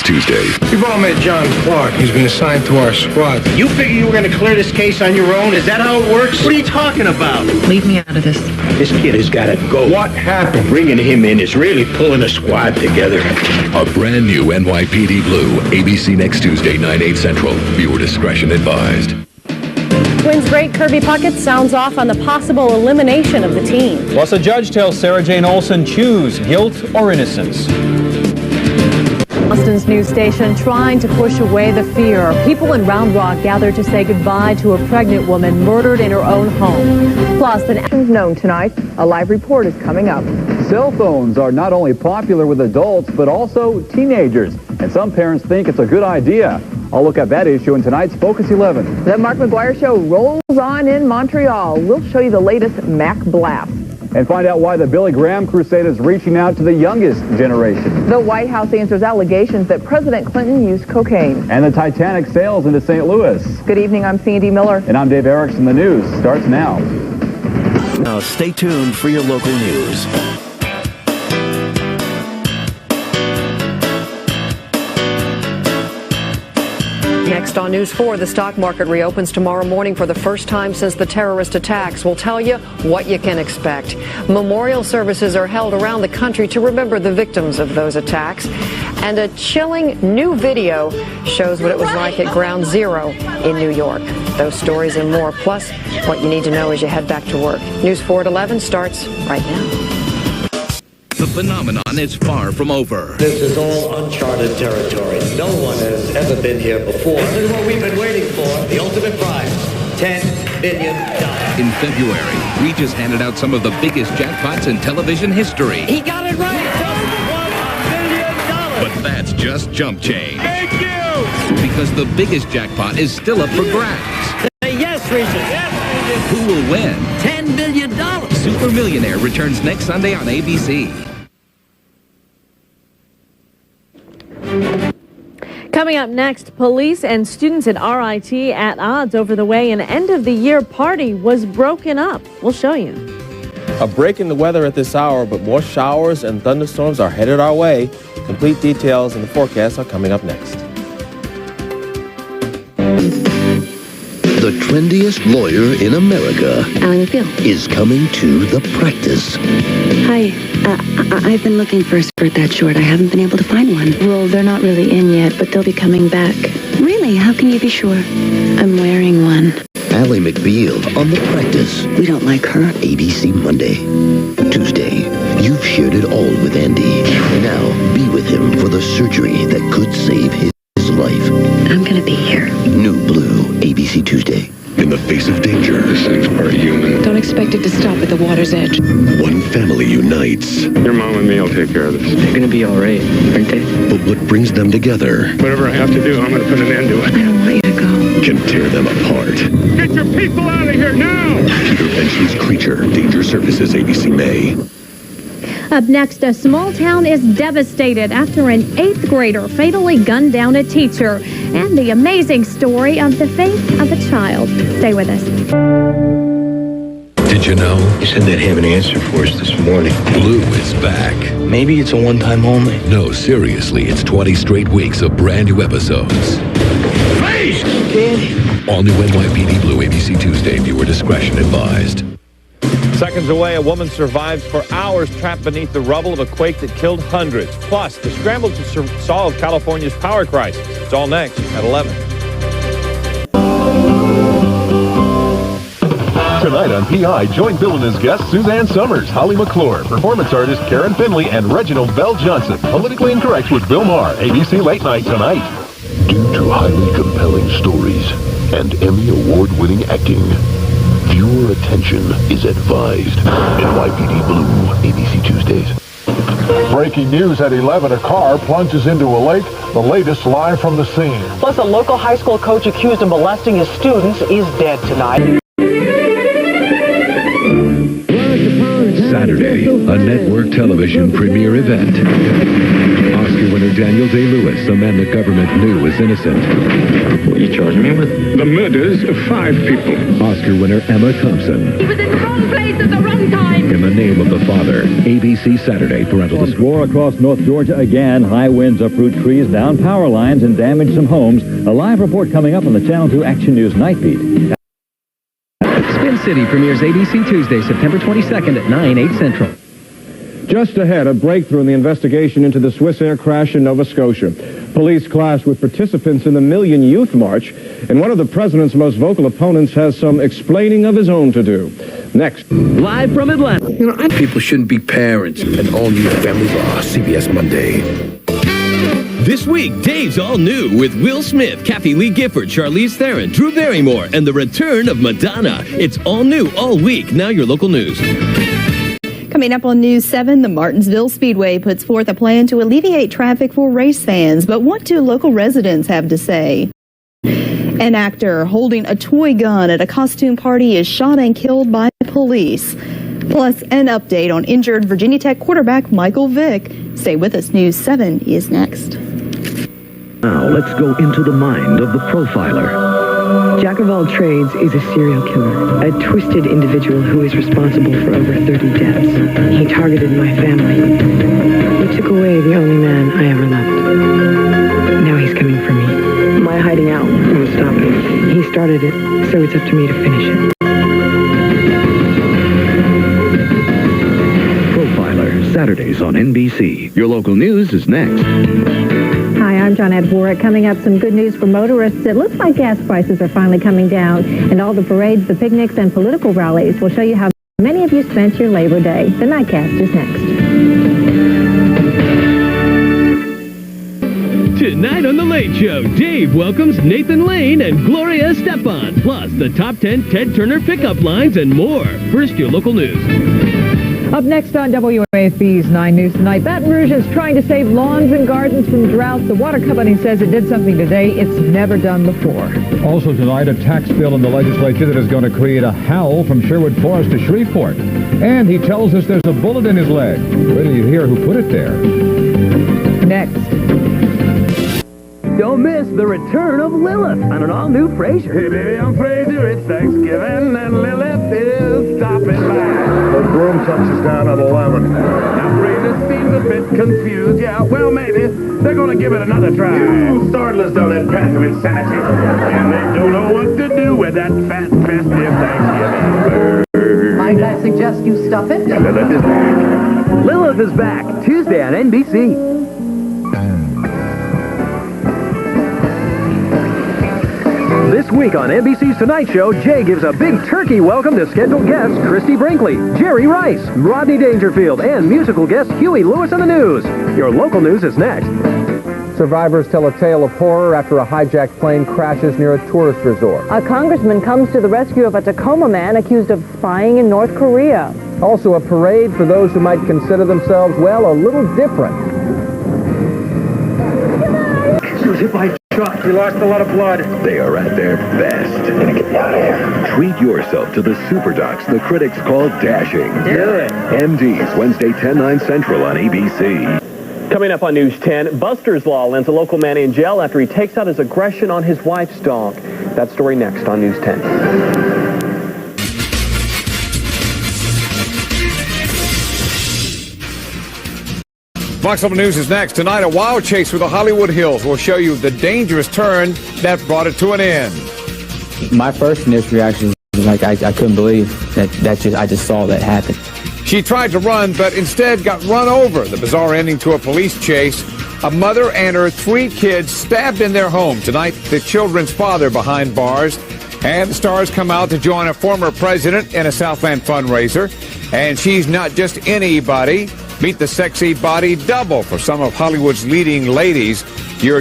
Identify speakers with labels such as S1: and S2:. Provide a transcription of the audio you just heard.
S1: Tuesday.
S2: You've all met John Clark. He's been assigned to our squad.
S3: You figure you were going to clear this case on your own? Is that how it works? What are you talking about?
S4: Leave me out of this.
S3: This kid has got to go.
S2: What happened?
S3: Bringing him in is really pulling a squad together.
S1: A brand new NYPD Blue. ABC next Tuesday, 9/8 Central. Viewer discretion advised.
S5: Twins great Kirby Puckett sounds off on the possible elimination of the team.
S6: Plus, a judge tells Sarah Jane Olsen choose guilt or innocence.
S5: Austin's news station trying to push away the fear. People in Round Rock gathered to say goodbye to a pregnant woman murdered in her own home. Plus, the actions known tonight. A live report is coming up.
S7: Cell phones are not only popular with adults, but also teenagers. And some parents think it's a good idea. I'll look at that issue in tonight's Focus 11.
S5: The Mark McGuire Show rolls on in Montreal. We'll show you the latest Mac blast.
S7: And find out why the Billy Graham crusade is reaching out to the youngest generation.
S5: The White House answers allegations that President Clinton used cocaine.
S7: And the Titanic sails into St. Louis.
S5: Good evening, I'm Sandy Miller.
S7: And I'm Dave Erickson. The news starts now.
S8: Now stay tuned for your local news.
S9: Next on News 4, the stock market reopens tomorrow morning for the first time since the terrorist attacks. We'll tell you what you can expect. Memorial services are held around the country to remember the victims of those attacks. And a chilling new video shows what it was like at Ground Zero in New York. Those stories and more, plus what you need to know as you head back to work. News 4 at 11 starts right now.
S10: The phenomenon is far from over.
S11: This is all uncharted territory. No one has ever been here before. This is what we've been waiting for. The ultimate prize, $10 billion.
S10: In February, we just handed out some of the biggest jackpots in television history.
S11: He got it right. $1 billion.
S10: But that's just jump change.
S11: Thank you.
S10: Because the biggest jackpot is still up for grabs.
S11: Say yes, Regis. Yes, Regis.
S10: Who will win?
S11: $10 billion.
S10: Super Millionaire returns next Sunday on ABC.
S5: Coming up next, police and students at RIT at odds over the way an end-of-the-year party was broken up. We'll show you.
S12: A break in the weather at this hour, but more showers and thunderstorms are headed our way. Complete details and the forecast are coming up next.
S13: The trendiest lawyer in America is coming to the practice.
S14: Hi, I've been looking for a skirt that short. I haven't been able to find one. Well, they're not really in yet, but they'll be coming back. Really? How can you be sure? I'm wearing one.
S13: Ally McBeal on the practice.
S14: We don't like her.
S13: ABC Monday. Tuesday, you've shared it all with Andy. Now be with him for the surgery that could save his life.
S14: I'm gonna be here.
S13: New Blue, ABC Tuesday. In the face of danger, this thing's part human.
S14: Don't expect it to stop at the water's edge.
S13: One family unites.
S2: Your mom and me will take care of this.
S14: They're gonna be all right, aren't they?
S13: But what brings them together?
S2: Whatever I have to do, I'm going to put an end to it.
S14: I don't want you to go.
S13: Can tear them apart.
S2: Get your people out of here now!
S13: Peter Benchley's Creature. Danger Services, ABC May.
S15: Up next, a small town is devastated after an 8th grader fatally gunned down a teacher. And the amazing story of the fate of a child. Stay with us.
S1: Did you know?
S3: He said they'd have an answer for us this morning.
S1: Blue is back.
S3: Maybe it's a one-time only.
S1: No, seriously, it's 20 straight weeks of brand new episodes.
S3: Please! Kid!
S1: All new NYPD Blue, ABC Tuesday. Viewer discretion advised.
S6: Seconds away, a woman survives for hours trapped beneath the rubble of a quake that killed hundreds. Plus, the scramble to solve California's power crisis. It's all next at 11.
S16: Tonight on PI, join Bill and his guests Suzanne Summers, Holly McClure, performance artist Karen Finley, and Reginald Bell Johnson. Politically Incorrect with Bill Maher, ABC Late Night tonight.
S17: Due to highly compelling stories and Emmy Award-winning acting, viewer attention is advised. NYPD Blue, ABC Tuesdays.
S16: Breaking news at 11, a car plunges into a lake. The latest live from the scene.
S18: Plus, a local high school coach accused of molesting his students is dead tonight.
S1: Saturday, a network television premiere event. Oscar winner Daniel Day-Lewis, a man the government knew was innocent.
S2: What are you charging me with? The murders of 5 people.
S1: Oscar winner Emma Thompson.
S4: He was in the wrong place at the wrong time.
S1: In the Name of the Father. ABC Saturday, parental discretion.
S7: War across North Georgia again. High winds uproot trees, down power lines, and damage some homes. A live report coming up on the Channel 2 Action News Night Beat.
S19: Spin City premieres ABC Tuesday, September 22nd at 9, 8 Central.
S20: Just ahead, a breakthrough in the investigation into the Swiss Air crash in Nova Scotia. Police clashed with participants in the Million Youth March, and one of the president's most vocal opponents has some explaining of his own to do. Next.
S19: Live from Atlanta.
S17: You know, people shouldn't be parents. An all-new Family Law, CBS Monday.
S21: This week, Dave's All New with Will Smith, Kathy Lee Gifford, Charlize Theron, Drew Barrymore, and the return of Madonna. It's all new all week. Now your local news.
S22: Coming up on News 7, the Martinsville Speedway puts forth a plan to alleviate traffic for race fans. But what do local residents have to say? An actor holding a toy gun at a costume party is shot and killed by police. Plus, an update on injured Virginia Tech quarterback Michael Vick. Stay with us. News 7 is next.
S8: Now, let's go into the mind of the profiler.
S23: Jack of all trades is a serial killer, a twisted individual who is responsible for over 30 deaths. He targeted my family. He took away the only man I ever loved. Now he's coming for me. My hiding out will stop him. He started it, so it's up to me to finish it.
S8: Profiler, Saturdays on NBC. Your local news is next.
S5: Hi, I'm John Edwards. Coming up, some good news for motorists. It looks like gas prices are finally coming down, and all the parades, the picnics, and political rallies will show you how many of you spent your Labor Day. The Nightcast is next.
S21: Tonight on The Late Show, Dave welcomes Nathan Lane and Gloria Estefan, plus the top 10 Ted Turner pickup lines and more. First, your local news.
S5: Up next on WAFB's 9 News Tonight, Baton Rouge is trying to save lawns and gardens from drought. The water company says it did something today it's never done before.
S24: Also tonight, a tax bill in the legislature that is going to create a howl from Sherwood Forest to Shreveport. And he tells us there's a bullet in his leg. Wait till you hear who put it there.
S5: Next.
S19: Don't miss the return of Lilith on an all-new Frasier.
S25: Hey, baby, I'm Frasier. It's Thanksgiving, and Lilith is stopping by.
S2: The broom touches down at 11.
S25: Now, Frasier seems a bit confused. Yeah, well, maybe. They're going to give it another try.
S2: You started us down that path of insanity.
S25: And they don't know what to do with that fat, festive Thanksgiving.
S26: Might I suggest you stuff it?
S25: Yeah, Lilith is back.
S19: Lilith is back, Tuesday on NBC. This week on NBC's Tonight Show, Jay gives a big turkey welcome to scheduled guests Christy Brinkley, Jerry Rice, Rodney Dangerfield, and musical guest Huey Lewis on the news. Your local news is next.
S27: Survivors tell a tale of horror after a hijacked plane crashes near a tourist resort.
S5: A congressman comes to the rescue of a Tacoma man accused of spying in North Korea.
S27: Also a parade for those who might consider themselves, well, a little different.
S2: She was hit by a truck. He lost a lot of blood.
S17: They are at their best.
S2: Gonna get me out of here.
S17: Treat yourself to the super docs the critics call dashing.
S2: Do it.
S17: MDs, Wednesday, 10/9 Central on ABC.
S18: Coming up on News 10, Buster's Law lands a local man in jail after he takes out his aggression on his wife's dog. That story next on News 10.
S6: Fox 11 News is next. Tonight, a wild chase through the Hollywood Hills will show you the dangerous turn that brought it to an end.
S28: My first initial reaction was like, I couldn't believe I just saw that happen.
S6: She tried to run, but instead got run over. The bizarre ending to a police chase. A mother and her 3 kids stabbed in their home. Tonight, the children's father behind bars. And the stars come out to join a former president in a Southland fundraiser. And she's not just anybody. Meet the sexy body double for some of Hollywood's leading ladies.